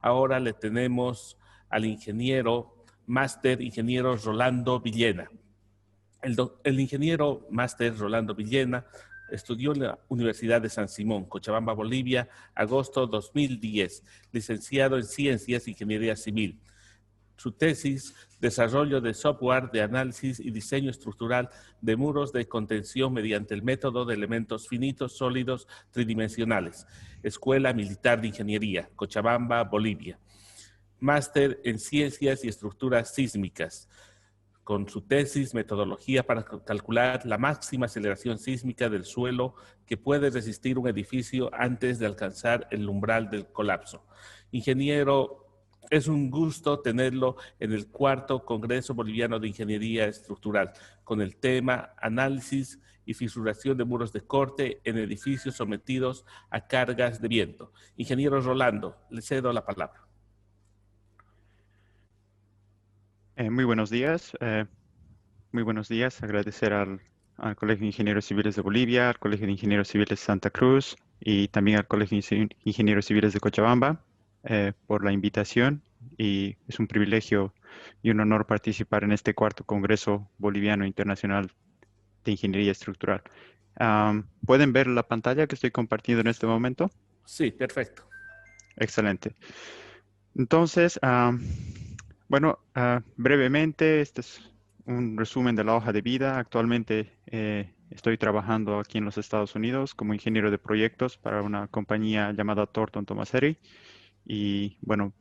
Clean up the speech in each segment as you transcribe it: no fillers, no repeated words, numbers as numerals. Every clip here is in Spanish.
Ahora le tenemos al ingeniero, máster ingeniero Rolando Villena. El ingeniero máster Rolando Villena estudió en la Universidad de San Simón, Cochabamba, Bolivia, agosto 2010, licenciado en Ciencias e Ingeniería Civil. Su tesis, desarrollo de software de análisis y diseño estructural de muros de contención mediante el método de elementos finitos sólidos tridimensionales. Escuela Militar de Ingeniería, Cochabamba, Bolivia. Máster en Ciencias y Estructuras Sísmicas, con su tesis, metodología para calcular la máxima aceleración sísmica del suelo que puede resistir un edificio antes de alcanzar el umbral del colapso. Ingeniero, es un gusto tenerlo en el 4º Congreso Boliviano de Ingeniería Estructural, con el tema Análisis y fisuración de muros de corte en edificios sometidos a cargas de viento. Ingeniero Rolando, le cedo la palabra. Muy buenos días. Muy buenos días. Agradecer al Colegio de Ingenieros Civiles de Bolivia, al Colegio de Ingenieros Civiles de Santa Cruz y también al Colegio de Ingenieros Civiles de Cochabamba por la invitación. Y es un privilegio y un honor participar en este 4º Congreso Boliviano Internacional de Ingeniería Estructural. ¿Pueden ver la pantalla que estoy compartiendo en este momento? Sí, perfecto. Excelente. Entonces, bueno, brevemente, este es un resumen de la hoja de vida. Actualmente estoy trabajando aquí en los Estados Unidos como ingeniero de proyectos para una compañía llamada Thornton Tomasetti. Y bueno,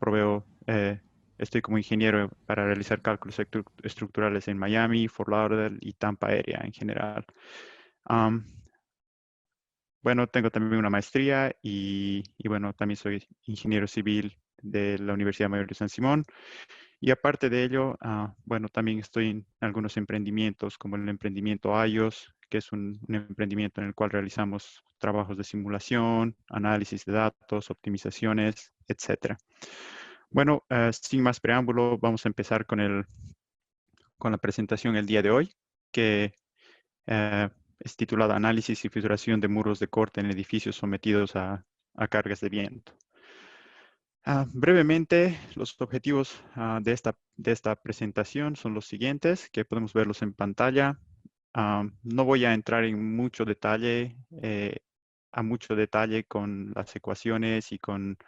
estoy como ingeniero para realizar cálculos estructurales en Miami, Fort Lauderdale y Tampa Area en general. Bueno, tengo también una maestría y bueno, también soy ingeniero civil de la Universidad Mayor de San Simón. Y aparte de ello, bueno, también estoy en algunos emprendimientos como el emprendimiento iOS, que es un emprendimiento en el cual realizamos trabajos de simulación, análisis de datos, optimizaciones, etc. Bueno, sin más preámbulo, vamos a empezar con la presentación el día de hoy, que es titulada Análisis y fisuración de muros de corte en edificios sometidos a cargas de viento. Brevemente, los objetivos de esta presentación son los siguientes, que podemos verlos en pantalla. No voy a entrar en mucho detalle, con las ecuaciones y con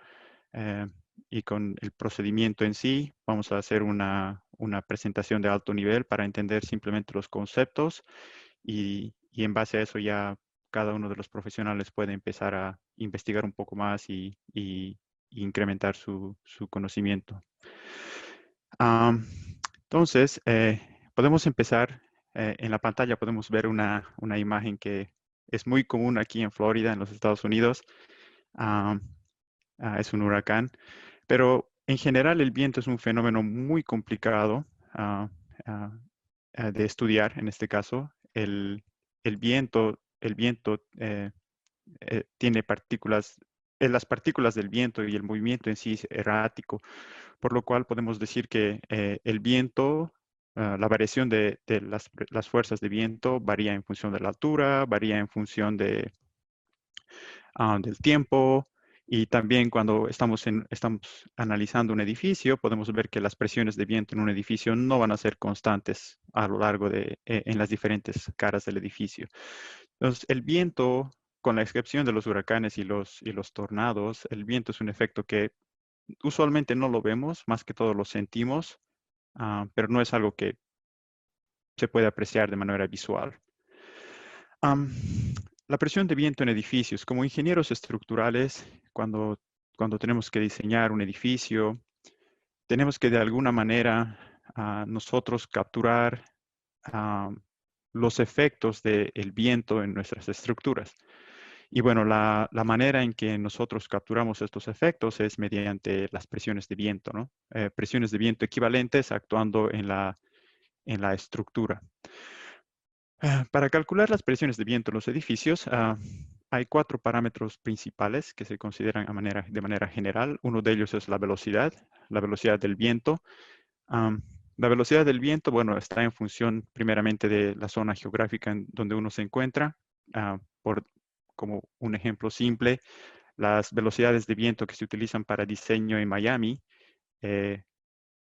el procedimiento en sí. Vamos a hacer una presentación de alto nivel para entender simplemente los conceptos y en base a eso ya cada uno de los profesionales puede empezar a investigar un poco más y incrementar su conocimiento. Entonces, podemos empezar. En la pantalla podemos ver una imagen que es muy común aquí en Florida, en los Estados Unidos. Es un huracán, pero en general el viento es un fenómeno muy complicado de estudiar. En este caso, el viento tiene partículas, las partículas del viento y el movimiento en sí es errático, por lo cual podemos decir que el viento, la variación de las fuerzas de viento varía en función de la altura, varía en función del tiempo, y también cuando estamos analizando un edificio, podemos ver que las presiones de viento en un edificio no van a ser constantes a lo largo en las diferentes caras del edificio. Entonces, el viento, con la excepción de los huracanes y los tornados, el viento es un efecto que usualmente no lo vemos, más que todo lo sentimos, pero no es algo que se puede apreciar de manera visual. La presión de viento en edificios. Como ingenieros estructurales, cuando tenemos que diseñar un edificio, tenemos que de alguna manera nosotros capturar los efectos del viento en nuestras estructuras. Y bueno, la manera en que nosotros capturamos estos efectos es mediante las presiones de viento, ¿no? Presiones de viento equivalentes actuando en la estructura. Para calcular las presiones de viento en los edificios, hay 4 parámetros principales que se consideran de manera general. Uno de ellos es la velocidad del viento. La velocidad del viento, bueno, está en función primeramente de la zona geográfica en donde uno se encuentra. Como un ejemplo simple, Las velocidades de viento que se utilizan para diseño en Miami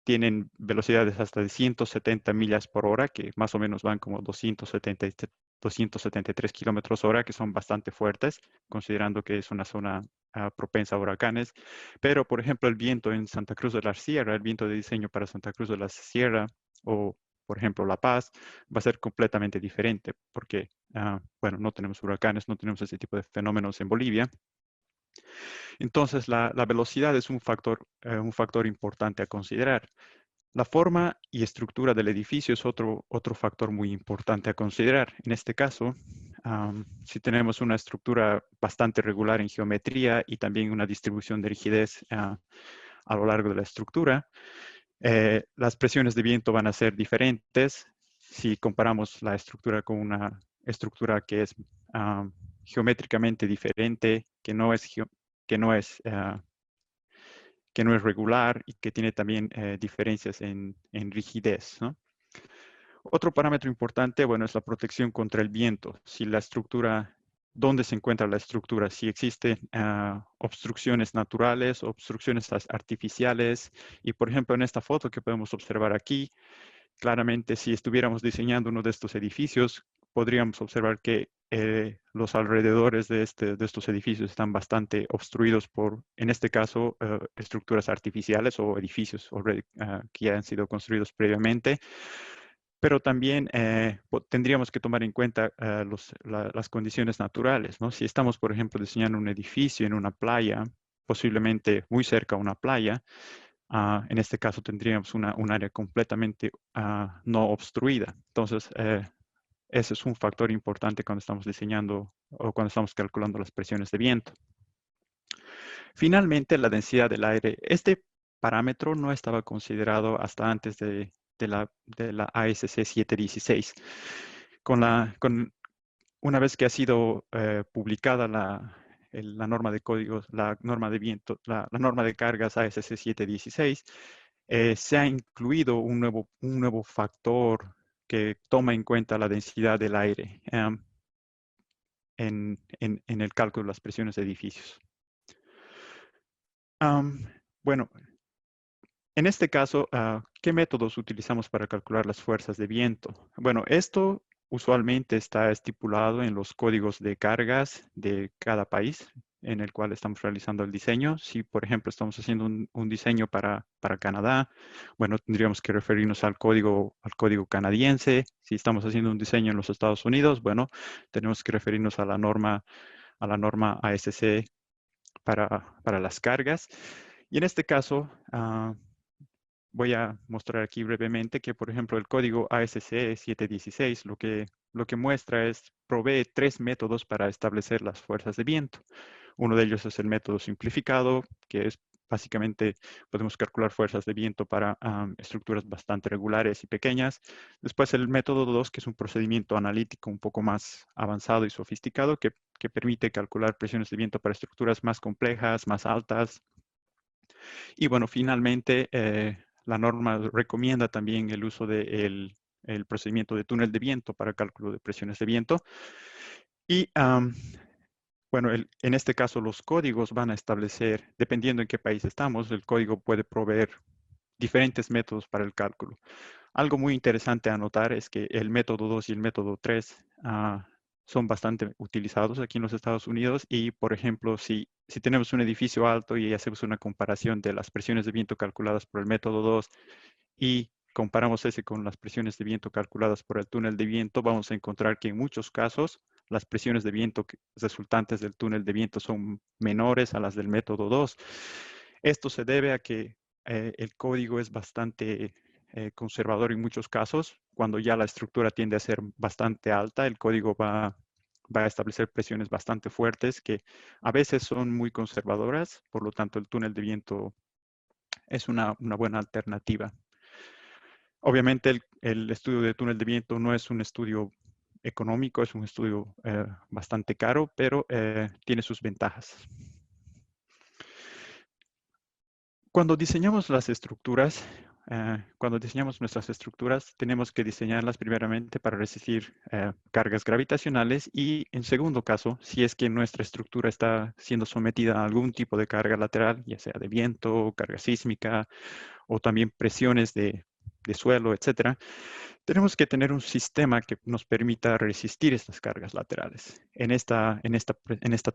tienen velocidades hasta de 170 millas por hora, que más o menos van como 273 kilómetros hora, que son bastante fuertes, considerando que es una zona propensa a huracanes. Pero, por ejemplo, el viento en Santa Cruz de la Sierra, el viento de diseño para Santa Cruz de la Sierra, o por ejemplo La Paz, va a ser completamente diferente, porque, bueno, no tenemos huracanes, no tenemos ese tipo de fenómenos en Bolivia. Entonces, la velocidad es un factor importante a considerar. La forma y estructura del edificio es otro factor muy importante a considerar. En este caso, si tenemos una estructura bastante regular en geometría y también una distribución de rigidez a lo largo de la estructura, las presiones de viento van a ser diferentes si comparamos la estructura con una estructura que es geométricamente diferente, que no es regular y que tiene también diferencias en rigidez, ¿no? Otro parámetro importante, bueno, es la protección contra el viento. Si la estructura, ¿dónde se encuentra la estructura? Si existen obstrucciones naturales, obstrucciones artificiales. Y, por ejemplo, en esta foto que podemos observar aquí, claramente, si estuviéramos diseñando uno de estos edificios, podríamos observar que los alrededores de estos edificios están bastante obstruidos por, en este caso, estructuras artificiales o edificios que ya han sido construidos previamente. Pero también tendríamos que tomar en cuenta las condiciones naturales, ¿no? Si estamos, por ejemplo, diseñando un edificio en una playa, posiblemente muy cerca a una playa, en este caso tendríamos un área completamente no obstruida. Entonces, ese es un factor importante cuando estamos diseñando o cuando estamos calculando las presiones de viento. Finalmente, la densidad del aire. Este parámetro no estaba considerado hasta antes de la ASC 716. Una vez que ha sido publicada la norma de códigos, la norma de viento, la norma de cargas ASC 716, se ha incluido un nuevo factor que toma en cuenta la densidad del aire en el cálculo de las presiones de edificios. Bueno, en este caso, ¿qué métodos utilizamos para calcular las fuerzas de viento? Bueno, esto usualmente está estipulado en los códigos de cargas de cada país en el cual estamos realizando el diseño. Si, por ejemplo, estamos haciendo un diseño para Canadá, bueno, tendríamos que referirnos al código canadiense. Si estamos haciendo un diseño en los Estados Unidos, bueno, tenemos que referirnos a la norma ASC para las cargas. Y en este caso, voy a mostrar aquí brevemente que, por ejemplo, el código ASC 716 lo que muestra provee 3 métodos para establecer las fuerzas de viento. Uno de ellos es el método simplificado, que es básicamente podemos calcular fuerzas de viento para estructuras bastante regulares y pequeñas. Después el método 2, que es un procedimiento analítico un poco más avanzado y sofisticado, que permite calcular presiones de viento para estructuras más complejas, más altas. Y bueno, finalmente, la norma recomienda también el uso del procedimiento de túnel de viento para cálculo de presiones de viento. Y bueno, en este caso los códigos van a establecer, dependiendo en qué país estamos, el código puede proveer diferentes métodos para el cálculo. Algo muy interesante a notar es que el método 2 y el método 3 son bastante utilizados aquí en los Estados Unidos y, por ejemplo, si tenemos un edificio alto y hacemos una comparación de las presiones de viento calculadas por el método 2 y comparamos ese con las presiones de viento calculadas por el túnel de viento, vamos a encontrar que en muchos casos las presiones de viento resultantes del túnel de viento son menores a las del método 2. Esto se debe a que el código es bastante conservador en muchos casos. Cuando ya la estructura tiende a ser bastante alta, el código va a establecer presiones bastante fuertes que a veces son muy conservadoras, por lo tanto el túnel de viento es una buena alternativa. Obviamente el estudio de túnel de viento no es un estudio económico, es un estudio bastante caro, pero tiene sus ventajas. Cuando diseñamos las estructuras, cuando diseñamos nuestras estructuras, tenemos que diseñarlas primeramente para resistir cargas gravitacionales y, en segundo caso, si es que nuestra estructura está siendo sometida a algún tipo de carga lateral, ya sea de viento, carga sísmica o también presiones de suelo, etcétera, tenemos que tener un sistema que nos permita resistir estas cargas laterales. En esta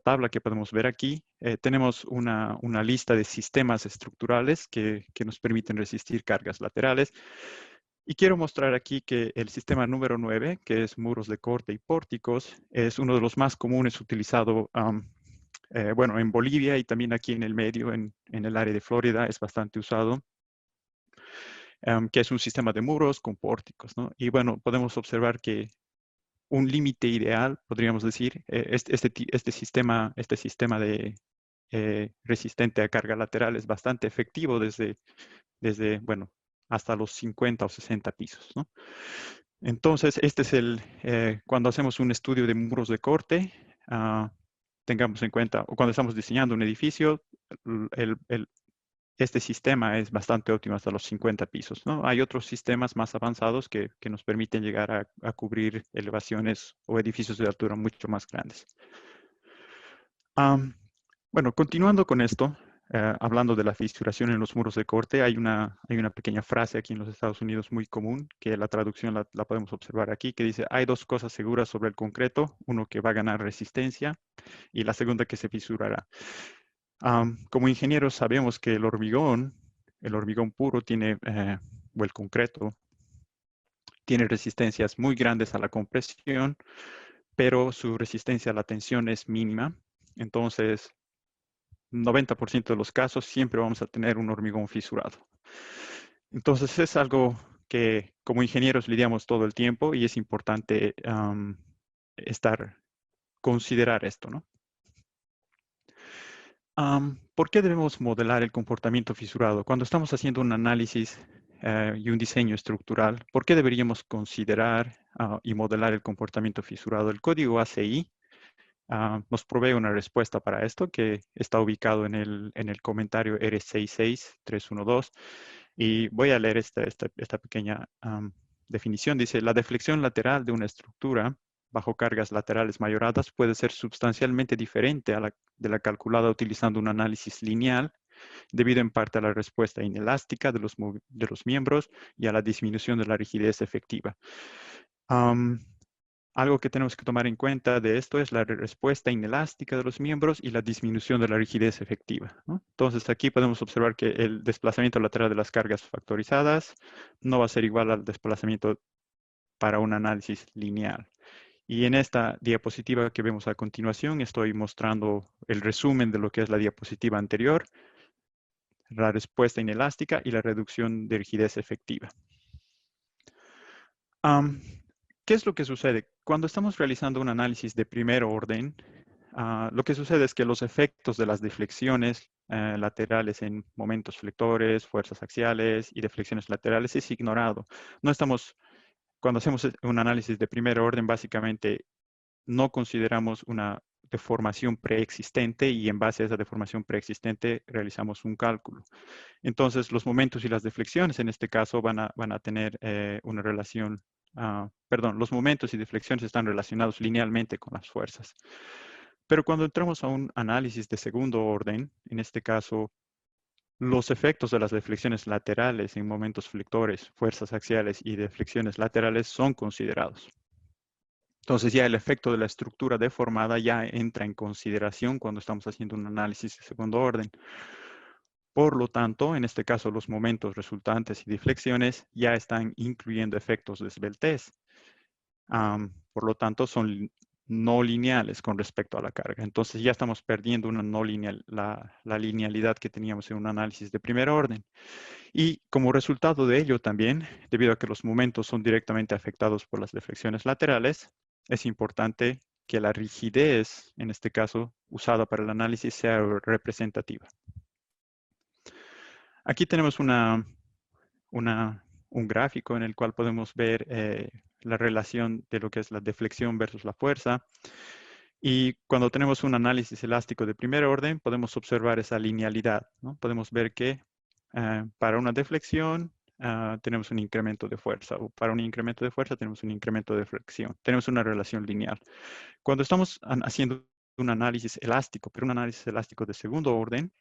tabla que podemos ver aquí, tenemos una lista de sistemas estructurales que nos permiten resistir cargas laterales. Y quiero mostrar aquí que el sistema número 9, que es muros de corte y pórticos, es uno de los más comunes utilizado, bueno, en Bolivia y también aquí en el medio, en el área de Florida, es bastante usado. Que es un sistema de muros con pórticos, ¿no? Y bueno, podemos observar que un límite ideal, podríamos decir, este sistema de resistente a carga lateral es bastante efectivo desde bueno, hasta los 50 o 60 pisos, ¿no? Entonces, este es cuando hacemos un estudio de muros de corte, tengamos en cuenta, o cuando estamos diseñando un edificio, este sistema es bastante óptimo hasta los 50 pisos, ¿no? Hay otros sistemas más avanzados que nos permiten llegar a cubrir elevaciones o edificios de altura mucho más grandes. Bueno, continuando con esto, hablando de la fisuración en los muros de corte, hay una pequeña frase aquí en los Estados Unidos muy común, que la traducción la podemos observar aquí, que dice, hay dos cosas seguras sobre el concreto, uno que va a ganar resistencia y la segunda que se fisurará. Como ingenieros sabemos que el hormigón puro tiene, o el concreto, tiene resistencias muy grandes a la compresión, pero su resistencia a la tensión es mínima. Entonces, 90% de los casos siempre vamos a tener un hormigón fisurado. Entonces, es algo que como ingenieros lidiamos todo el tiempo y es importante considerar esto, ¿no? ¿Por qué debemos modelar el comportamiento fisurado? Cuando estamos haciendo un análisis y un diseño estructural, ¿por qué deberíamos considerar y modelar el comportamiento fisurado? El código ACI nos provee una respuesta para esto que está ubicado en el comentario R66312 y voy a leer esta pequeña definición. Dice, la deflexión lateral de una estructura bajo cargas laterales mayoradas puede ser sustancialmente diferente de la calculada utilizando un análisis lineal, debido en parte a la respuesta inelástica de los miembros y a la disminución de la rigidez efectiva. Algo que tenemos que tomar en cuenta de esto es la respuesta inelástica de los miembros y la disminución de la rigidez efectiva, ¿no? Entonces, aquí podemos observar que el desplazamiento lateral de las cargas factorizadas no va a ser igual al desplazamiento para un análisis lineal. Y en esta diapositiva que vemos a continuación, estoy mostrando el resumen de lo que es la diapositiva anterior, la respuesta inelástica y la reducción de rigidez efectiva. ¿Qué es lo que sucede? Cuando estamos realizando un análisis de primer orden, lo que sucede es que los efectos de las deflexiones laterales en momentos flectores, fuerzas axiales y deflexiones laterales es ignorado. Cuando hacemos un análisis de primer orden, básicamente no consideramos una deformación preexistente y en base a esa deformación preexistente realizamos un cálculo. Entonces, los momentos y las deflexiones en este caso van a tener una relación, los momentos y deflexiones están relacionados linealmente con las fuerzas. Pero cuando entramos a un análisis de segundo orden, en este caso, los efectos de las deflexiones laterales en momentos flectores, fuerzas axiales y deflexiones laterales son considerados. Entonces ya el efecto de la estructura deformada ya entra en consideración cuando estamos haciendo un análisis de segundo orden. Por lo tanto, en este caso, los momentos resultantes y deflexiones ya están incluyendo efectos de esbeltez. Por lo tanto, son no lineales con respecto a la carga. Entonces ya estamos perdiendo una no lineal, la linealidad que teníamos en un análisis de primer orden. Y como resultado de ello también, debido a que los momentos son directamente afectados por las deflexiones laterales, es importante que la rigidez, en este caso, usada para el análisis sea representativa. Aquí tenemos un gráfico en el cual podemos ver la relación de lo que es la deflexión versus la fuerza. Y cuando tenemos un análisis elástico de primer orden, podemos observar esa linealidad, ¿no? Podemos ver que para una deflexión, tenemos un incremento de fuerza, o para un incremento de fuerza tenemos un incremento de fricción. Tenemos una relación lineal. Cuando estamos haciendo un análisis elástico, pero un análisis elástico de segundo orden,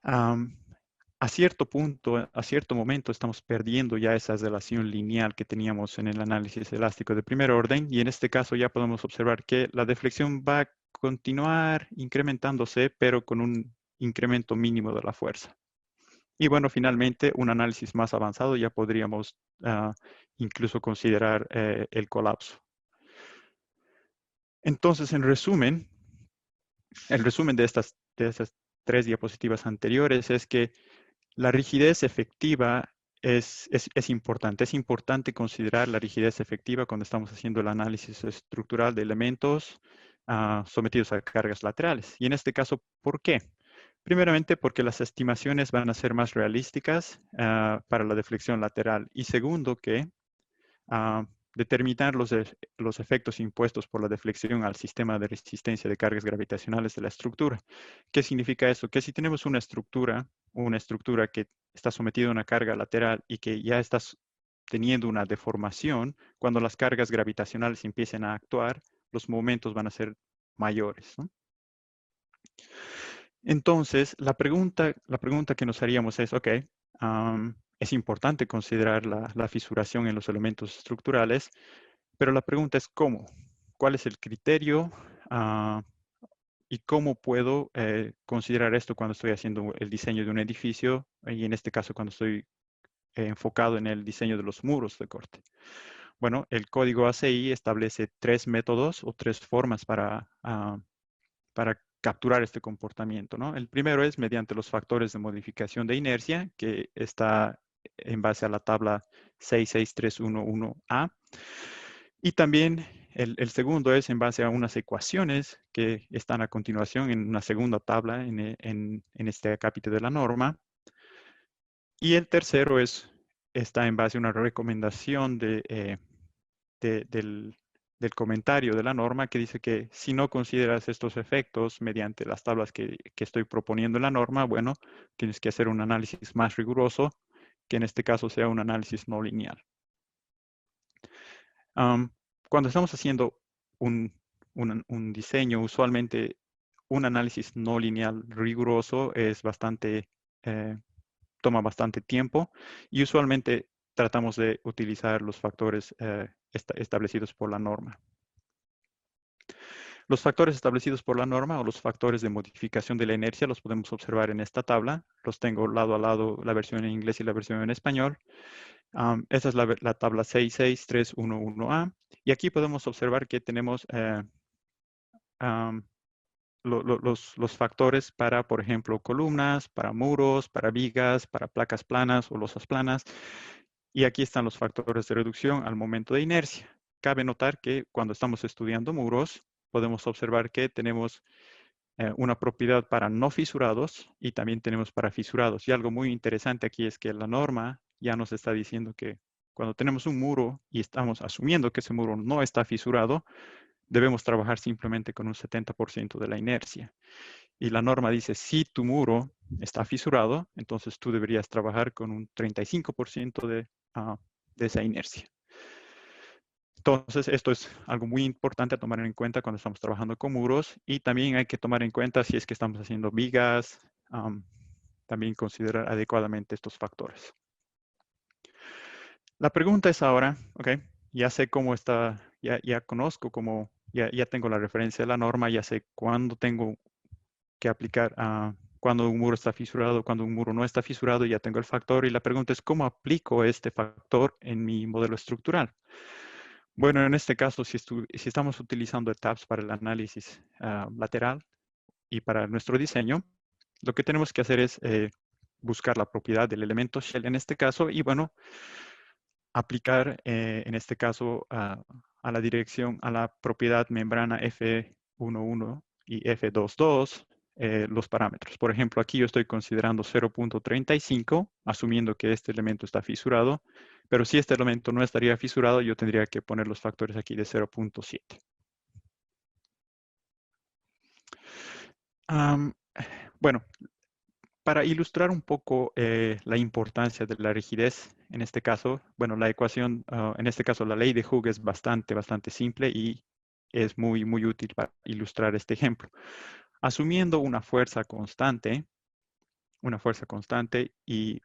a cierto punto, a cierto momento, estamos perdiendo ya esa relación lineal que teníamos en el análisis elástico de primer orden, y en este caso ya podemos observar que la deflexión va a continuar incrementándose, pero con un incremento mínimo de la fuerza. Y bueno, finalmente, un análisis más avanzado ya podríamos incluso considerar el colapso. Entonces, en resumen, el resumen de estas 3 diapositivas anteriores es que la rigidez efectiva es importante. Es importante considerar la rigidez efectiva cuando estamos haciendo el análisis estructural de elementos sometidos a cargas laterales. Y en este caso, ¿por qué? Primeramente, porque las estimaciones van a ser más realísticas para la deflexión lateral. Y segundo, que determinar los efectos impuestos por la deflexión al sistema de resistencia de cargas gravitacionales de la estructura. ¿Qué significa eso? Que si tenemos una estructura que está sometida a una carga lateral y que ya está teniendo una deformación, cuando las cargas gravitacionales empiecen a actuar, los momentos van a ser mayores, ¿no? Entonces, la pregunta que nos haríamos es, ok, es importante considerar la fisuración en los elementos estructurales, pero la pregunta es cómo. ¿Cuál es el criterio? ¿Y cómo puedo considerar esto cuando estoy haciendo el diseño de un edificio? Y en este caso, cuando estoy enfocado en el diseño de los muros de corte. Bueno, el código ACI establece 3 métodos o 3 formas para capturar este comportamiento, ¿no? El primero es mediante los factores de modificación de inercia, que está en base a la tabla 66311A. Y también el segundo es en base a unas ecuaciones que están a continuación en una segunda tabla en este acápite de la norma. Y el tercero está en base a una recomendación del comentario de la norma que dice que si no consideras estos efectos mediante las tablas que estoy proponiendo en la norma, bueno, tienes que hacer un análisis más riguroso, que en este caso sea un análisis no lineal. Cuando estamos haciendo un diseño, usualmente un análisis no lineal riguroso es toma bastante tiempo y usualmente tratamos de utilizar los factores establecidos por la norma. Los factores establecidos por la norma o los factores de modificación de la inercia los podemos observar en esta tabla. Los tengo lado a lado, la versión en inglés y la versión en español. Esta es la tabla 66311A. Y aquí podemos observar que tenemos los factores para, por ejemplo, columnas, para muros, para vigas, para placas planas o losas planas. Y aquí están los factores de reducción al momento de inercia. Cabe notar que cuando estamos estudiando muros, podemos observar que tenemos una propiedad para no fisurados y también tenemos para fisurados. Y algo muy interesante aquí es que la norma ya nos está diciendo que cuando tenemos un muro y estamos asumiendo que ese muro no está fisurado, debemos trabajar simplemente con un 70% de la inercia. Y la norma dice, si tu muro está fisurado, entonces tú deberías trabajar con un 35% de esa inercia. Entonces, esto es algo muy importante a tomar en cuenta cuando estamos trabajando con muros y también hay que tomar en cuenta si es que estamos haciendo vigas, también considerar adecuadamente estos factores. La pregunta es ahora, ok, ya sé cómo está, ya conozco cómo, ya tengo la referencia de la norma, ya sé cuándo tengo que aplicar cuando un muro está fisurado, cuando un muro no está fisurado, ya tengo el factor y la pregunta es cómo aplico este factor en mi modelo estructural. Bueno, en este caso, si estamos utilizando tabs para el análisis lateral y para nuestro diseño, lo que tenemos que hacer es buscar la propiedad del elemento shell en este caso y, bueno, aplicar en este caso a la dirección, a la propiedad membrana F11 y F22 los parámetros. Por ejemplo, aquí yo estoy considerando 0.35, asumiendo que este elemento está fisurado, pero si este elemento no estaría fisurado, yo tendría que poner los factores aquí de 0.7. Bueno, Para ilustrar un poco la importancia de la rigidez, en este caso, bueno, la ecuación, en este caso la ley de Hooke es bastante simple y es muy útil para ilustrar este ejemplo. Asumiendo una fuerza constante y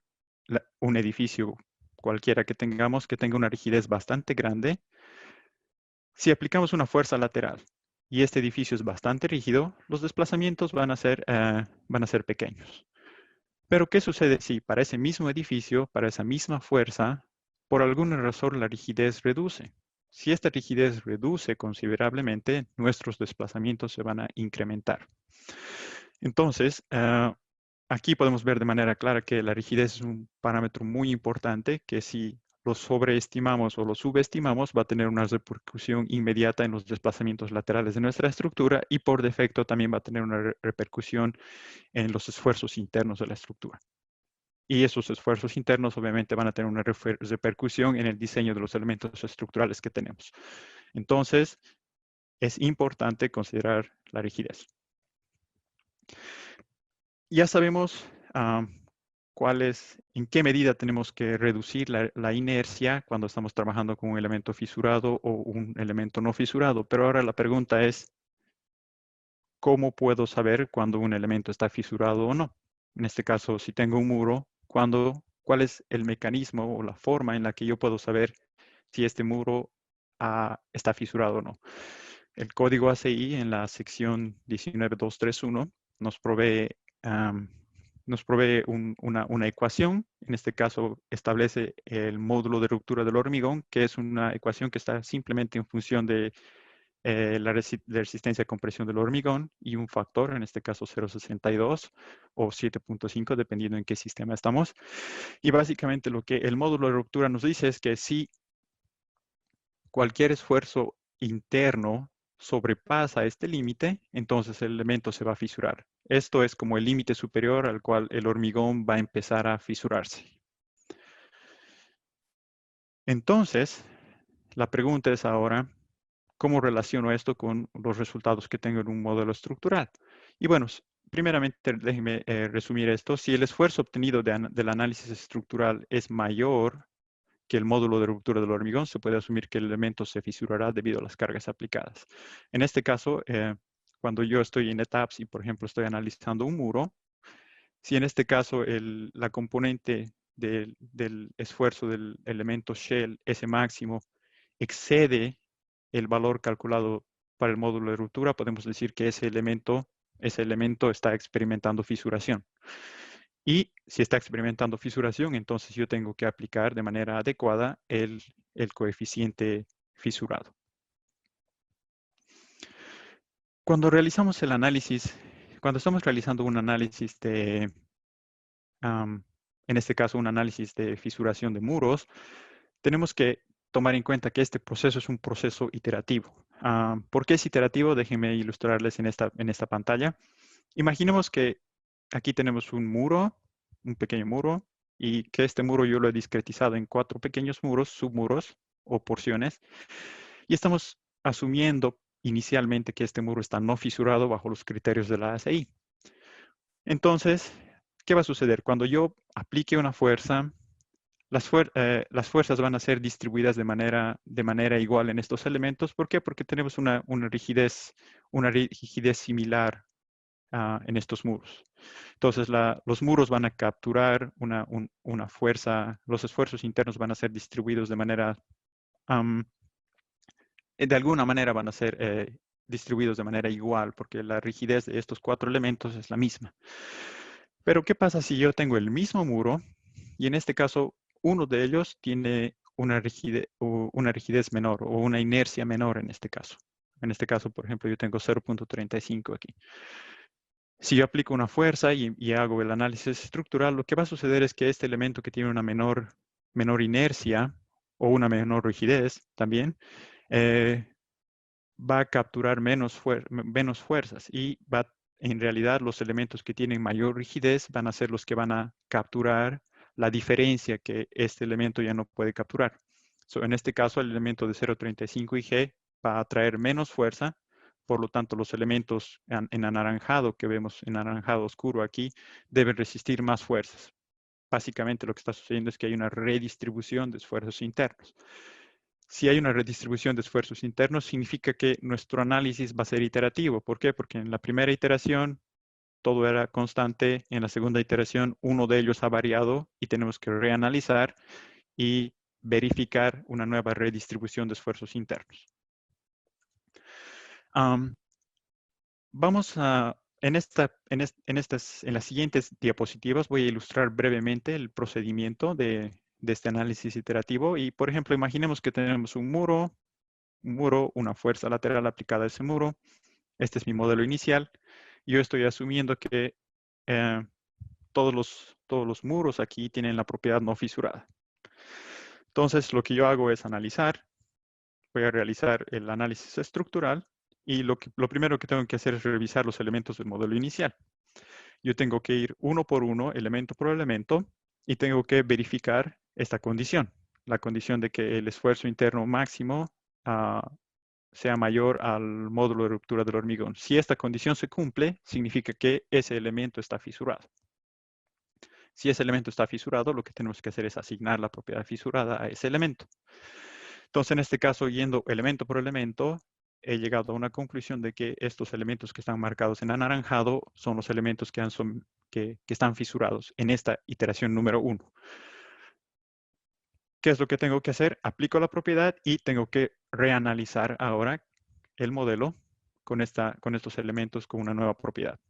un edificio cualquiera que tengamos que tenga una rigidez bastante grande, si aplicamos una fuerza lateral y este edificio es bastante rígido, los desplazamientos van a ser pequeños. Pero, ¿qué sucede si para ese mismo edificio, para esa misma fuerza, por alguna razón la rigidez reduce? Si esta rigidez reduce considerablemente, nuestros desplazamientos se van a incrementar. Entonces, aquí podemos ver de manera clara que la rigidez es un parámetro muy importante que si lo sobreestimamos o lo subestimamos va a tener una repercusión inmediata en los desplazamientos laterales de nuestra estructura y por defecto también va a tener una repercusión en los esfuerzos internos de la estructura. Y esos esfuerzos internos obviamente van a tener una repercusión en el diseño de los elementos estructurales que tenemos. Entonces, es importante considerar la rigidez. Ya sabemos en qué medida tenemos que reducir la inercia cuando estamos trabajando con un elemento fisurado o un elemento no fisurado. Pero ahora la pregunta es, ¿cómo puedo saber cuando un elemento está fisurado o no? En este caso, si tengo un muro, ¿cuál es el mecanismo o la forma en la que yo puedo saber si este muro está fisurado o no? El código ACI en la sección 19231 nos provee, una ecuación. En este caso, establece el módulo de ruptura del hormigón, que es una ecuación que está simplemente en función de la resistencia a compresión del hormigón y un factor, en este caso 0,62 o 7,5, dependiendo en qué sistema estamos. Y básicamente lo que el módulo de ruptura nos dice es que si cualquier esfuerzo interno sobrepasa este límite, entonces el elemento se va a fisurar. Esto es como el límite superior al cual el hormigón va a empezar a fisurarse. Entonces, la pregunta es ahora, ¿cómo relaciono esto con los resultados que tengo en un modelo estructural? Y bueno, primeramente déjenme resumir esto. Si el esfuerzo obtenido del análisis estructural es mayor que el módulo de ruptura del hormigón, se puede asumir que el elemento se fisurará debido a las cargas aplicadas. En este caso, cuando yo estoy en ETAPS y, por ejemplo, estoy analizando un muro, si en este caso la componente del esfuerzo del elemento shell, ese máximo, excede el valor calculado para el módulo de ruptura, podemos decir que ese elemento está experimentando fisuración. Y si está experimentando fisuración, entonces yo tengo que aplicar de manera adecuada el coeficiente fisurado. Cuando realizamos el análisis, cuando estamos realizando un análisis en este caso un análisis de fisuración de muros, tenemos que tomar en cuenta que este proceso es un proceso iterativo. ¿Por qué es iterativo? Déjenme ilustrarles en esta pantalla. Imaginemos que aquí tenemos un muro, un pequeño muro, y que este muro yo lo he discretizado en 4 pequeños muros, submuros o porciones, y estamos asumiendo inicialmente que este muro está no fisurado bajo los criterios de la ACI. Entonces, ¿qué va a suceder? Cuando yo aplique una fuerza, las fuerzas van a ser distribuidas de manera igual en estos elementos. ¿Por qué? Porque tenemos una rigidez similar en estos muros. Entonces, los muros van a capturar una fuerza, los esfuerzos internos van a ser distribuidos de alguna manera van a ser distribuidos de manera igual, porque la rigidez de estos 4 elementos es la misma. Pero, ¿qué pasa si yo tengo el mismo muro y en este caso uno de ellos tiene una rigidez menor o una inercia menor en este caso? En este caso, por ejemplo, yo tengo 0,35 aquí. Si yo aplico una fuerza y hago el análisis estructural, lo que va a suceder es que este elemento que tiene una menor inercia o una menor rigidez también, va a capturar menos fuerzas y en realidad los elementos que tienen mayor rigidez van a ser los que van a capturar la diferencia que este elemento ya no puede capturar. En este caso, el elemento de 0,35 IG va a traer menos fuerza Por lo tanto, los elementos en anaranjado que vemos, en anaranjado oscuro aquí, deben resistir más fuerzas. Básicamente lo que está sucediendo es que hay una redistribución de esfuerzos internos. Si hay una redistribución de esfuerzos internos, significa que nuestro análisis va a ser iterativo. ¿Por qué? Porque en la primera iteración todo era constante, en la segunda iteración uno de ellos ha variado y tenemos que reanalizar y verificar una nueva redistribución de esfuerzos internos. Vamos a, en las siguientes diapositivas voy a ilustrar brevemente el procedimiento de este análisis iterativo. Y, por ejemplo, imaginemos que tenemos un muro, una fuerza lateral aplicada a ese muro. Este es mi modelo inicial. Yo estoy asumiendo que todos los muros aquí tienen la propiedad no fisurada. Entonces, lo que yo hago es analizar. Voy a realizar el análisis estructural. Y lo primero que tengo que hacer es revisar los elementos del modelo inicial. Yo tengo que ir uno por uno, elemento por elemento, y tengo que verificar esta condición. La condición de que el esfuerzo interno máximo sea mayor al módulo de ruptura del hormigón. Si esta condición se cumple, significa que ese elemento está fisurado. Si ese elemento está fisurado, lo que tenemos que hacer es asignar la propiedad fisurada a ese elemento. Entonces, en este caso, yendo elemento por elemento, he llegado a una conclusión de que estos elementos que están marcados en anaranjado son los elementos que están fisurados en esta iteración número 1. ¿Qué es lo que tengo que hacer? Aplico la propiedad y tengo que reanalizar ahora el modelo con estos elementos con una nueva propiedad.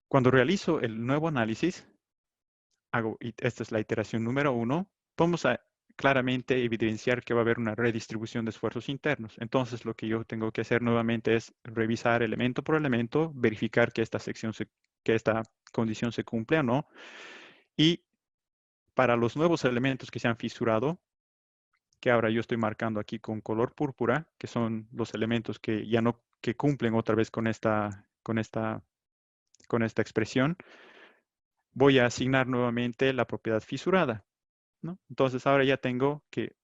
Cuando realizo el nuevo análisis, y esta es la iteración número 1, vamos a claramente evidenciar que va a haber una redistribución de esfuerzos internos. Entonces, lo que yo tengo que hacer nuevamente es revisar elemento por elemento, verificar que esta condición se cumple o no. Y para los nuevos elementos que se han fisurado, que ahora yo estoy marcando aquí con color púrpura, que son los elementos que ya no que cumplen otra vez con esta expresión, voy a asignar nuevamente la propiedad fisurada, ¿no? Entonces ahora ya tengo que,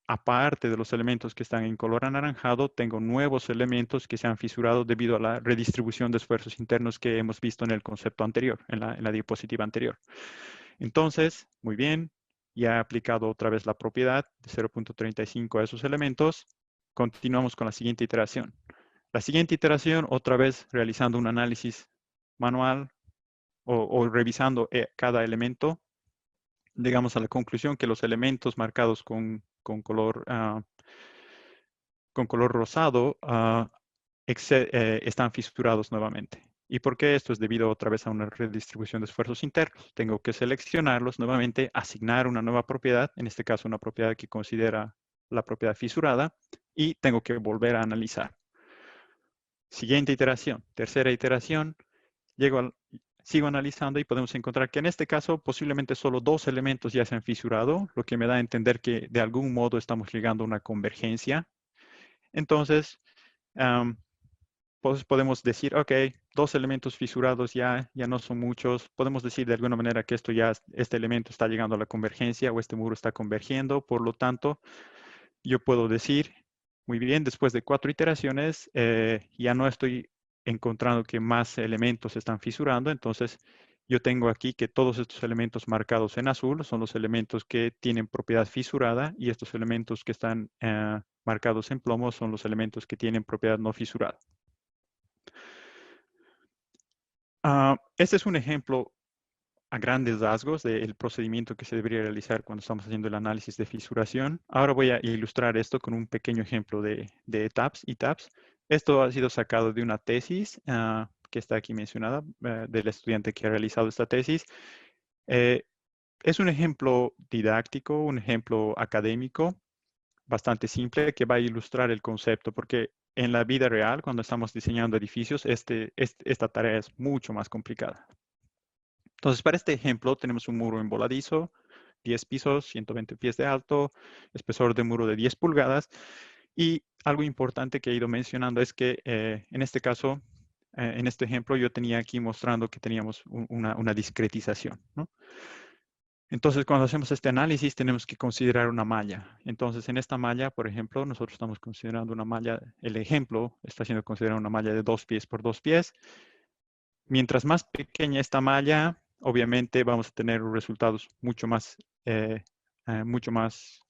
aparte de los elementos que están en color anaranjado, tengo nuevos elementos que se han fisurado debido a la redistribución de esfuerzos internos que hemos visto en el concepto anterior, en la diapositiva anterior. Entonces, muy bien, ya he aplicado otra vez la propiedad de 0.35 a esos elementos. Continuamos con la siguiente iteración. La siguiente iteración, otra vez realizando un análisis manual o revisando cada elemento, llegamos a la conclusión que los elementos marcados con color rosado están fisurados nuevamente. ¿Y por qué esto? Es debido otra vez a una redistribución de esfuerzos internos. Tengo que seleccionarlos nuevamente, asignar una nueva propiedad, en este caso una propiedad que considera la propiedad fisurada, y tengo que volver a analizar. Siguiente iteración, tercera iteración, sigo analizando y podemos encontrar que en este caso posiblemente solo 2 elementos ya se han fisurado, lo que me da a entender que de algún modo estamos llegando a una convergencia. Entonces, pues podemos decir, ok, 2 elementos fisurados ya no son muchos. Podemos decir de alguna manera que este elemento está llegando a la convergencia o este muro está convergiendo. Por lo tanto, yo puedo decir, muy bien, después de 4 iteraciones, ya no estoy encontrando que más elementos están fisurando. Entonces, yo tengo aquí que todos estos elementos marcados en azul son los elementos que tienen propiedad fisurada y estos elementos que están marcados en plomo son los elementos que tienen propiedad no fisurada. Este es un ejemplo a grandes rasgos del procedimiento que se debería realizar cuando estamos haciendo el análisis de fisuración. Ahora voy a ilustrar esto con un pequeño ejemplo de ETAPS. Esto ha sido sacado de una tesis que está aquí mencionada del estudiante que ha realizado esta tesis. Es un ejemplo didáctico, un ejemplo académico, bastante simple que va a ilustrar el concepto, porque en la vida real, cuando estamos diseñando edificios, esta tarea es mucho más complicada. Entonces, para este ejemplo, tenemos un muro en voladizo, 10 pisos, 120 pies de alto, espesor de muro de 10 pulgadas. Y algo importante que he ido mencionando es que en este caso, en este ejemplo, yo tenía aquí mostrando que teníamos una discretización, ¿no? Entonces, cuando hacemos este análisis, tenemos que considerar una malla. Entonces, en esta malla, por ejemplo, nosotros estamos considerando una malla, el ejemplo está siendo considerado una malla de 2 pies por 2 pies. Mientras más pequeña esta malla, obviamente vamos a tener resultados mucho más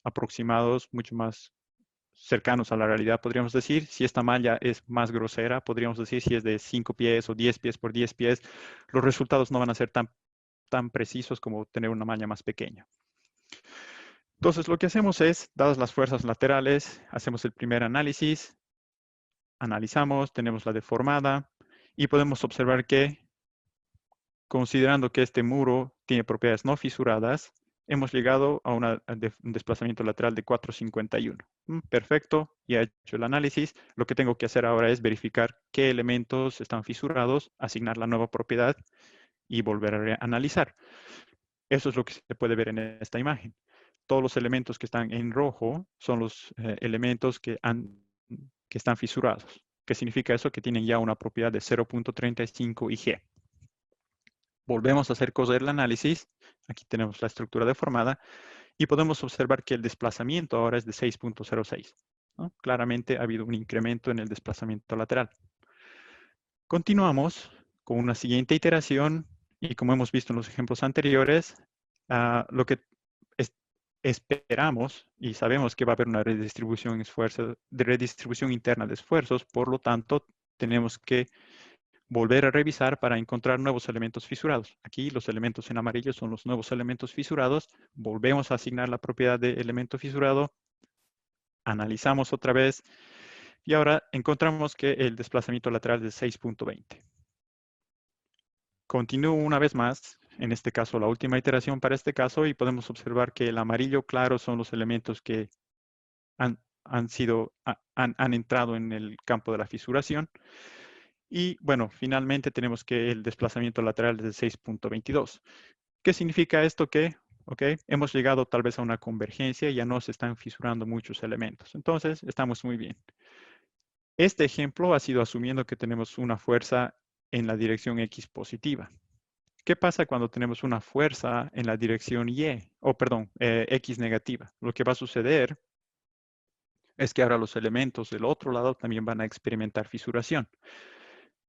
aproximados, mucho más cercanos a la realidad, podríamos decir. Si esta malla es más grosera, podríamos decir si es de 5 pies o 10 pies por 10 pies, los resultados no van a ser tan precisos como tener una malla más pequeña. Entonces, lo que hacemos es, dadas las fuerzas laterales, hacemos el primer análisis, analizamos, tenemos la deformada y podemos observar que, considerando que este muro tiene propiedades no fisuradas, hemos llegado a un desplazamiento lateral de 451. Perfecto, ya he hecho el análisis. Lo que tengo que hacer ahora es verificar qué elementos están fisurados, asignar la nueva propiedad y volver a analizar. Eso es lo que se puede ver en esta imagen. Todos los elementos que están en rojo son los elementos que están fisurados. ¿Qué significa eso? Que tienen ya una propiedad de 0.35 IG. Volvemos a hacer coser el análisis. Aquí tenemos la estructura deformada y podemos observar que el desplazamiento ahora es de 6.06. ¿no? Claramente ha habido un incremento en el desplazamiento lateral. Continuamos con una siguiente iteración y como hemos visto en los ejemplos anteriores, lo que esperamos y sabemos que va a haber una redistribución interna de esfuerzos, por lo tanto, tenemos que volver a revisar para encontrar nuevos elementos fisurados. Aquí los elementos en amarillo son los nuevos elementos fisurados. Volvemos a asignar la propiedad de elemento fisurado. Analizamos otra vez y ahora encontramos que el desplazamiento lateral es de 6.20. Continúo una vez más, en este caso la última iteración para este caso, y podemos observar que el amarillo claro son los elementos que han entrado en el campo de la fisuración. Y bueno, finalmente tenemos que el desplazamiento lateral es de 6.22. ¿Qué significa esto? Que hemos llegado tal vez a una convergencia y ya no se están fisurando muchos elementos. Entonces, estamos muy bien. Este ejemplo ha sido asumiendo que tenemos una fuerza en la dirección X positiva. ¿Qué pasa cuando tenemos una fuerza en la dirección X negativa? Lo que va a suceder es que ahora los elementos del otro lado también van a experimentar fisuración.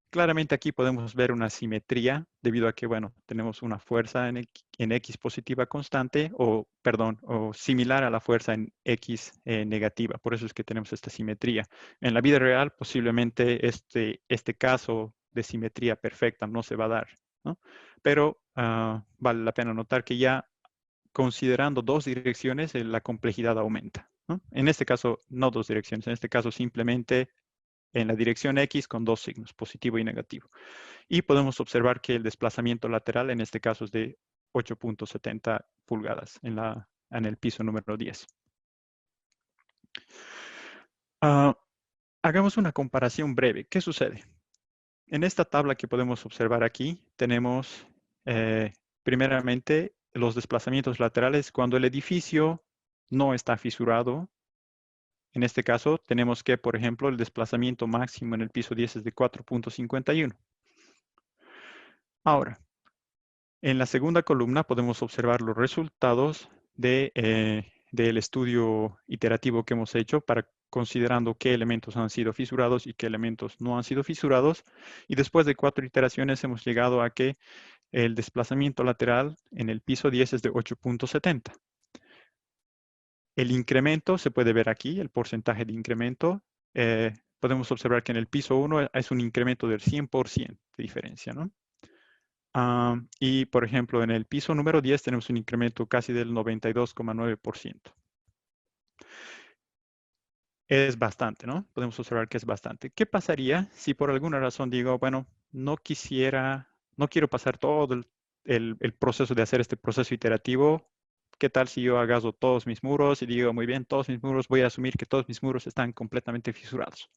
Claramente aquí podemos ver una simetría debido a que, bueno, tenemos una fuerza en X positiva constante o similar a la fuerza en X negativa. Por eso es que tenemos esta simetría. En la vida real, posiblemente este caso de simetría perfecta no se va a dar, ¿no? Pero vale la pena notar que ya considerando dos direcciones, la complejidad aumenta, ¿no? En este caso, no dos direcciones. En este caso, simplemente en la dirección X con dos signos, positivo y negativo. Y podemos observar que el desplazamiento lateral en este caso es de 8.70 pulgadas en el piso número 10. Hagamos una comparación breve. ¿Qué sucede? En esta tabla que podemos observar aquí, tenemos primeramente los desplazamientos laterales cuando el edificio no está fisurado. En este caso, tenemos que, por ejemplo, el desplazamiento máximo en el piso 10 es de 4.51. Ahora, en la segunda columna podemos observar los resultados del estudio iterativo que hemos hecho para considerando qué elementos han sido fisurados y qué elementos no han sido fisurados. Y después de 4 iteraciones hemos llegado a que el desplazamiento lateral en el piso 10 es de 8.70. El incremento se puede ver aquí, el porcentaje de incremento. Podemos observar que en el piso 1 es un incremento del 100% de diferencia, ¿no? Y, por ejemplo, en el piso número 10 tenemos un incremento casi del 92,9%. Es bastante, ¿no? Podemos observar que es bastante. ¿Qué pasaría si por alguna razón digo, bueno, no quiero pasar todo el proceso de hacer este proceso iterativo? ¿Qué tal si yo agaso todos mis muros y digo, muy bien, todos mis muros, voy a asumir que todos mis muros están completamente fisurados?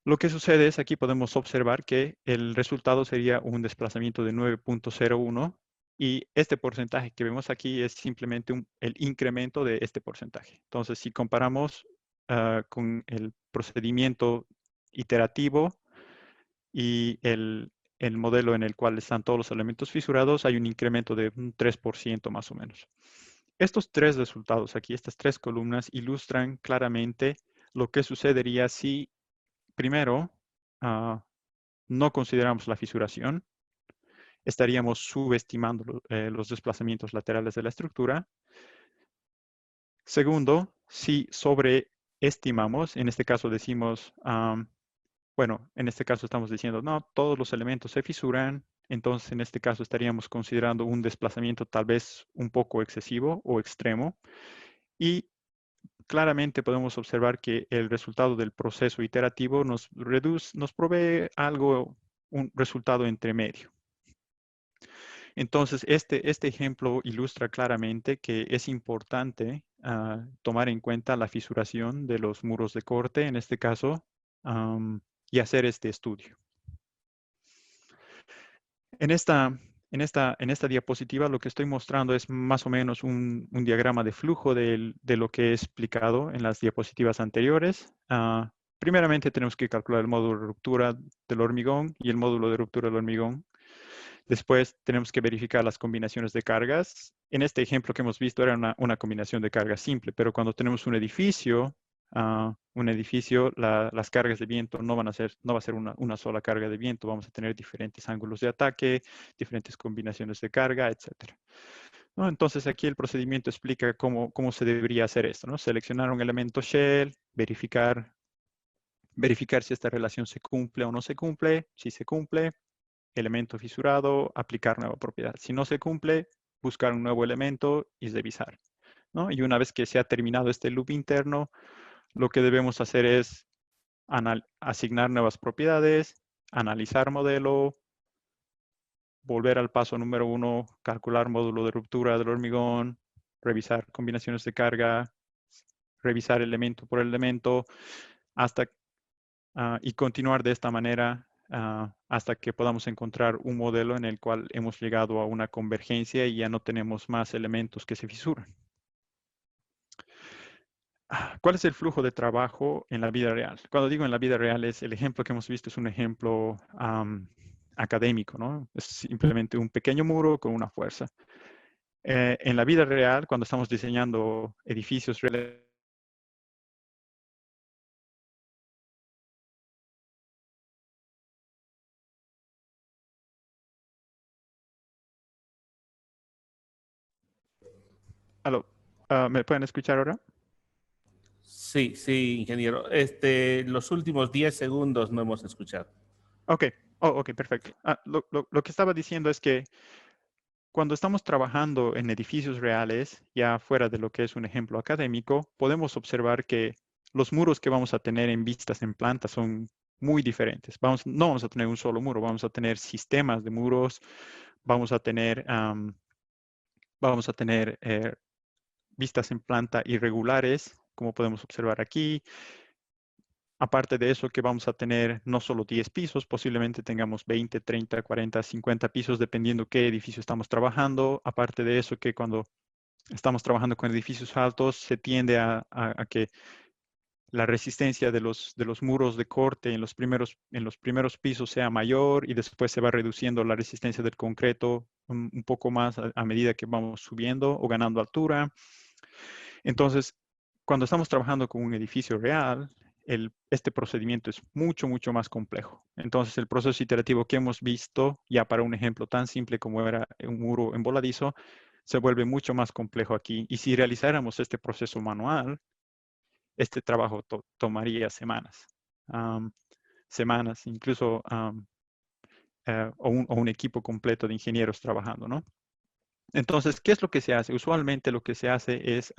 Lo que sucede es aquí podemos observar que el resultado sería un desplazamiento de 9.01 y este porcentaje que vemos aquí es simplemente el incremento de este porcentaje. Entonces, si comparamos con el procedimiento iterativo y el modelo en el cual están todos los elementos fisurados, hay un incremento de un 3% más o menos. Estos tres resultados aquí, estas tres columnas, ilustran claramente lo que sucedería si, primero, no consideramos la fisuración, estaríamos subestimando los desplazamientos laterales de la estructura. Segundo, si sobreestimamos, en este caso decimos, bueno, en este caso estamos diciendo, no, todos los elementos se fisuran, entonces en este caso estaríamos considerando un desplazamiento tal vez un poco excesivo o extremo. Y claramente podemos observar que el resultado del proceso iterativo nos provee algo, un resultado entre medio. Entonces, este ejemplo ilustra claramente que es importante tomar en cuenta la fisuración de los muros de corte, en este caso, y hacer este estudio. En esta diapositiva lo que estoy mostrando es más o menos un diagrama de flujo de lo que he explicado en las diapositivas anteriores. Primeramente tenemos que calcular el módulo de ruptura del hormigón y el módulo de ruptura del hormigón. Después tenemos que verificar las combinaciones de cargas. En este ejemplo que hemos visto era una combinación de cargas simple, pero cuando tenemos un edificio, las cargas de viento no va a ser una sola carga de viento, vamos a tener diferentes ángulos de ataque, diferentes combinaciones de carga, etc. ¿No? Entonces aquí el procedimiento explica cómo se debería hacer esto, ¿no? Seleccionar un elemento shell, verificar si esta relación se cumple o no se cumple. Si se cumple, elemento fisurado, aplicar nueva propiedad. Si no se cumple, buscar un nuevo elemento y revisar, ¿no? Y una vez que se ha terminado este loop interno, lo que debemos hacer es asignar nuevas propiedades, analizar modelo, volver al paso número 1, calcular módulo de ruptura del hormigón, revisar combinaciones de carga, revisar elemento por elemento, y continuar de esta manera hasta que podamos encontrar un modelo en el cual hemos llegado a una convergencia y ya no tenemos más elementos que se fisuran. ¿Cuál es el flujo de trabajo en la vida real? Cuando digo en la vida real, el ejemplo que hemos visto es un ejemplo académico, ¿no? Es simplemente un pequeño muro con una fuerza. En la vida real, cuando estamos diseñando edificios reales, ¿aló? ¿Me pueden escuchar ahora? Sí, sí, ingeniero. Los últimos 10 segundos no hemos escuchado. Ok, ok, perfecto. Lo que estaba diciendo es que cuando estamos trabajando en edificios reales, ya fuera de lo que es un ejemplo académico, podemos observar que los muros que vamos a tener en vistas en planta son muy diferentes. No vamos a tener un solo muro, vamos a tener sistemas de muros, vamos a tener, vistas en planta irregulares, como podemos observar aquí. Aparte de eso, que vamos a tener no solo 10 pisos, posiblemente tengamos 20, 30, 40, 50 pisos, dependiendo qué edificio estamos trabajando. Aparte de eso, que cuando estamos trabajando con edificios altos, se tiende a que la resistencia de los muros de corte en los primeros pisos sea mayor y después se va reduciendo la resistencia del concreto un poco más a medida que vamos subiendo o ganando altura. Entonces, cuando estamos trabajando con un edificio real, este procedimiento es mucho, mucho más complejo. Entonces, el proceso iterativo que hemos visto, ya para un ejemplo tan simple como era un muro emboladizo, se vuelve mucho más complejo aquí. Y si realizáramos este proceso manual, este trabajo tomaría semanas. Incluso o un equipo completo de ingenieros trabajando, ¿no? Entonces, ¿qué es lo que se hace? Usualmente lo que se hace es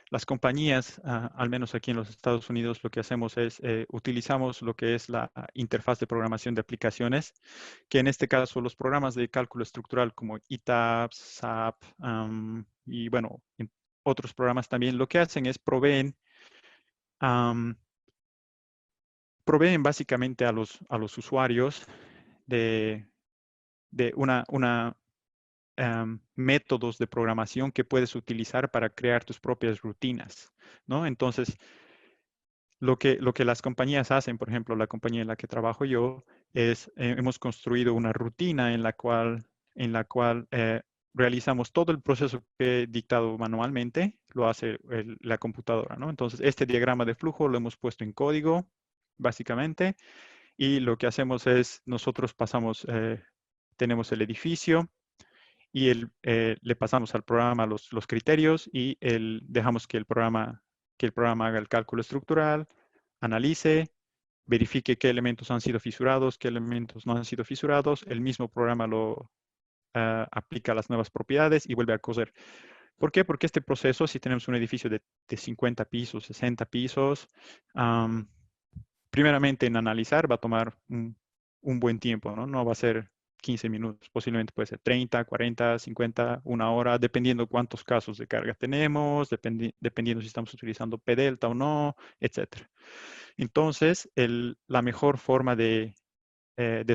las compañías, al menos aquí en los Estados Unidos, lo que hacemos es utilizamos lo que es la interfaz de programación de aplicaciones, que en este caso los programas de cálculo estructural como ETABS, SAP y bueno, otros programas también, lo que hacen es proveen básicamente a los usuarios de métodos de programación que puedes utilizar para crear tus propias rutinas, ¿no? Entonces, lo que las compañías hacen, por ejemplo, la compañía en la que trabajo yo, es hemos construido una rutina en la cual realizamos todo el proceso que he dictado manualmente, lo hace la computadora, ¿no? Entonces, este diagrama de flujo lo hemos puesto en código, básicamente, y lo que hacemos es, nosotros pasamos, tenemos el edificio y le pasamos al programa los criterios y dejamos que el programa haga el cálculo estructural, analice, verifique qué elementos han sido fisurados, qué elementos no han sido fisurados. El mismo programa lo aplica las nuevas propiedades y vuelve a coser. ¿Por qué? Porque este proceso, si tenemos un edificio de 50 pisos, 60 pisos, primeramente en analizar va a tomar un buen tiempo, ¿no? No va a ser 15 minutos, posiblemente puede ser 30, 40, 50, una hora, dependiendo cuántos casos de carga tenemos, dependiendo si estamos utilizando P-Delta o no, etc. Entonces, la mejor forma de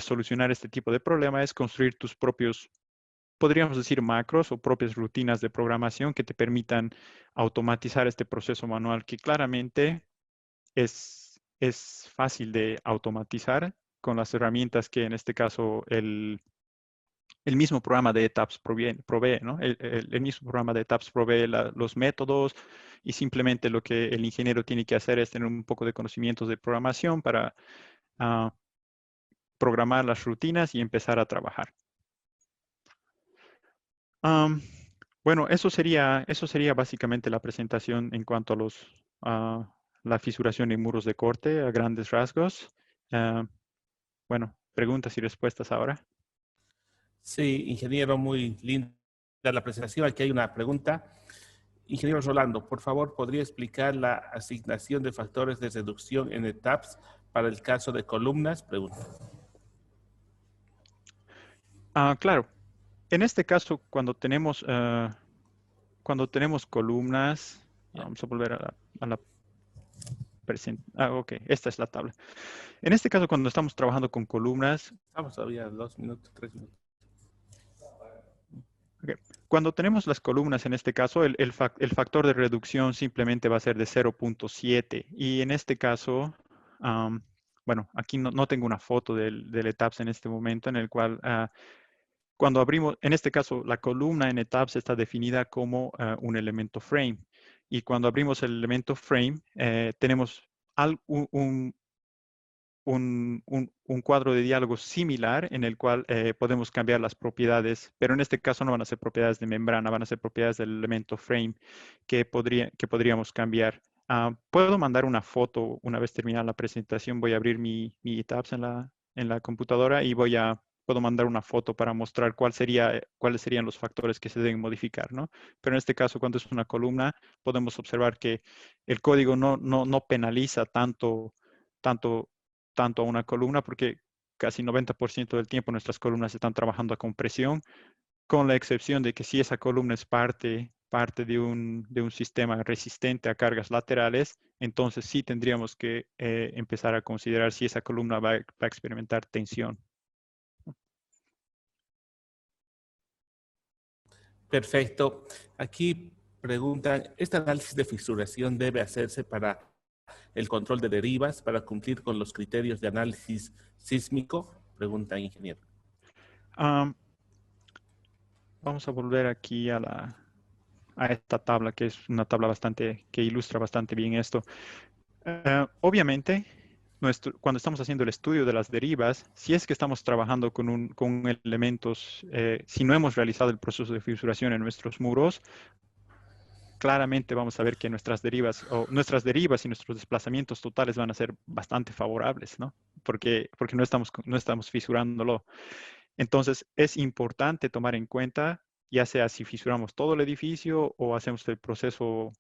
solucionar este tipo de problema es construir tus propios, podríamos decir, macros o propias rutinas de programación que te permitan automatizar este proceso manual que claramente es fácil de automatizar con las herramientas que en este caso el mismo programa de ETAPS provee, ¿no? El mismo programa de ETAPS provee los métodos y simplemente lo que el ingeniero tiene que hacer es tener un poco de conocimientos de programación para programar las rutinas y empezar a trabajar. Bueno, eso sería básicamente la presentación en cuanto a la fisuración en muros de corte a grandes rasgos. Bueno, preguntas y respuestas ahora. Sí, ingeniero, muy linda la presentación. Aquí hay una pregunta. Ingeniero Rolando, por favor, ¿podría explicar la asignación de factores de reducción en ETAPS para el caso de columnas? Pregunta. Claro. En este caso, cuando tenemos columnas, vamos a volver a la presentación. Ok, esta es la tabla. En este caso, cuando estamos trabajando con columnas, Estamos todavía 2 minutos, 3 minutos. okay, cuando tenemos las columnas, en este caso, el factor de reducción simplemente va a ser de 0.7. Y en este caso, bueno, aquí no tengo una foto del ETAPS en este momento, en el cual cuando abrimos, en este caso, la columna en ETAPS está definida como un elemento frame. Y cuando abrimos el elemento frame, tenemos un cuadro de diálogo similar en el cual podemos cambiar las propiedades, pero en este caso no van a ser propiedades de membrana, van a ser propiedades del elemento frame que podríamos cambiar. Puedo mandar una foto una vez terminada la presentación. Voy a abrir mi ETAPS en la computadora y puedo mandar una foto para mostrar cuáles serían los factores que se deben modificar, ¿no? Pero en este caso, cuando es una columna, podemos observar que el código no penaliza tanto a una columna porque casi 90% del tiempo nuestras columnas están trabajando a compresión, con la excepción de que si esa columna es parte de un sistema resistente a cargas laterales, entonces sí tendríamos que empezar a considerar si esa columna va a experimentar tensión. Perfecto. Aquí preguntan, ¿este análisis de fisuración debe hacerse para el control de derivas, para cumplir con los criterios de análisis sísmico? Pregunta ingeniero. Vamos a volver aquí a esta tabla, que es una tabla que ilustra bastante bien esto. Obviamente, cuando estamos haciendo el estudio de las derivas, si es que estamos trabajando con elementos, si no hemos realizado el proceso de fisuración en nuestros muros, claramente vamos a ver que nuestras derivas y nuestros desplazamientos totales van a ser bastante favorables, ¿no? Porque no estamos fisurándolo. Entonces, es importante tomar en cuenta, ya sea si fisuramos todo el edificio o hacemos el proceso,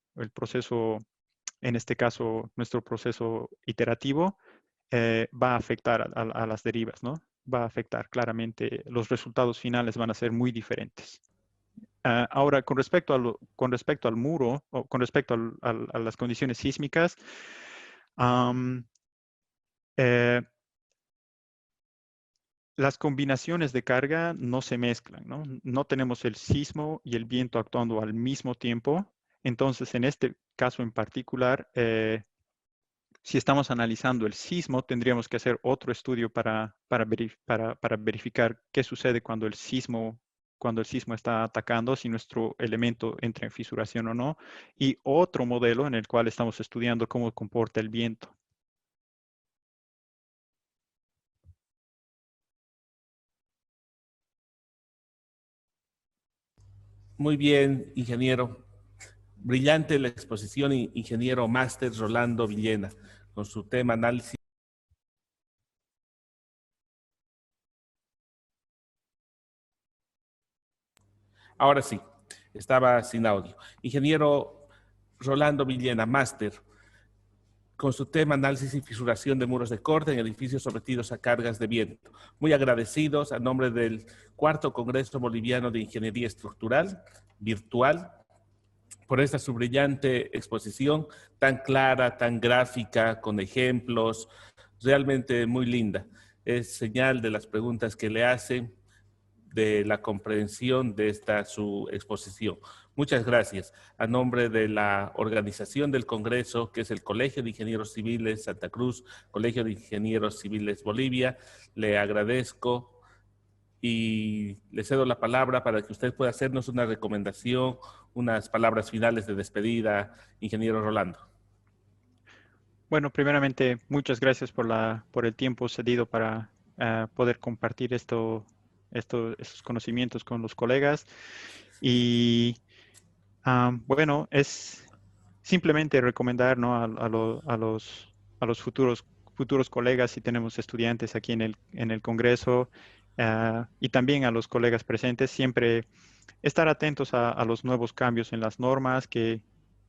en este caso, nuestro proceso iterativo, va a afectar a las derivas, ¿no? Va a afectar claramente, los resultados finales van a ser muy diferentes. Ahora, con respecto al muro, o con respecto a las condiciones sísmicas, eh, las combinaciones de carga no se mezclan, ¿no? No tenemos el sismo y el viento actuando al mismo tiempo. Entonces, en este caso en particular, si estamos analizando el sismo, tendríamos que hacer otro estudio para verificar qué sucede cuando el sismo está atacando, si nuestro elemento entra en fisuración o no, y otro modelo en el cual estamos estudiando cómo comporta el viento. Muy bien, ingeniero. Brillante la exposición, ingeniero máster Rolando Villena, con su tema análisis. Ahora sí, estaba sin audio. Ingeniero Rolando Villena, máster, con su tema análisis y fisuración de muros de corte en edificios sometidos a cargas de viento. Muy agradecidos a nombre del cuarto Congreso Boliviano de Ingeniería Estructural, virtual, por esta su brillante exposición, tan clara, tan gráfica, con ejemplos, realmente muy linda. Es señal de las preguntas que le hacen, de la comprensión de esta su exposición. Muchas gracias. A nombre de la organización del Congreso, que es el Colegio de Ingenieros Civiles Santa Cruz, Colegio de Ingenieros Civiles Bolivia, le agradezco y le cedo la palabra para que usted pueda hacernos una recomendación, unas palabras finales de despedida, ingeniero Rolando. Bueno, primeramente, muchas gracias por el tiempo cedido para poder compartir estos conocimientos con los colegas. Y bueno, es simplemente recomendar, ¿no? a los futuros colegas, si tenemos estudiantes aquí en el Congreso, y también a los colegas presentes, siempre estar atentos a los nuevos cambios en las normas que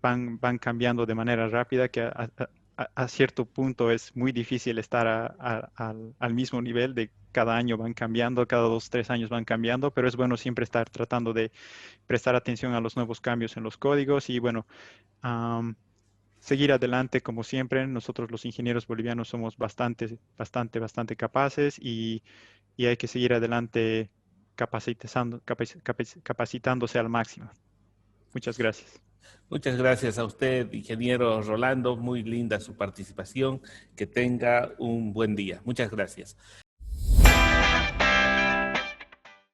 van cambiando de manera rápida, que a cierto punto es muy difícil estar al mismo nivel de cada año van cambiando, cada 2, 3 años van cambiando, pero es bueno siempre estar tratando de prestar atención a los nuevos cambios en los códigos y bueno, seguir adelante como siempre. Nosotros los ingenieros bolivianos somos bastante capaces y hay que seguir adelante capacitándose al máximo. Muchas gracias. Muchas gracias a usted, ingeniero Rolando. Muy linda su participación. Que tenga un buen día. Muchas gracias.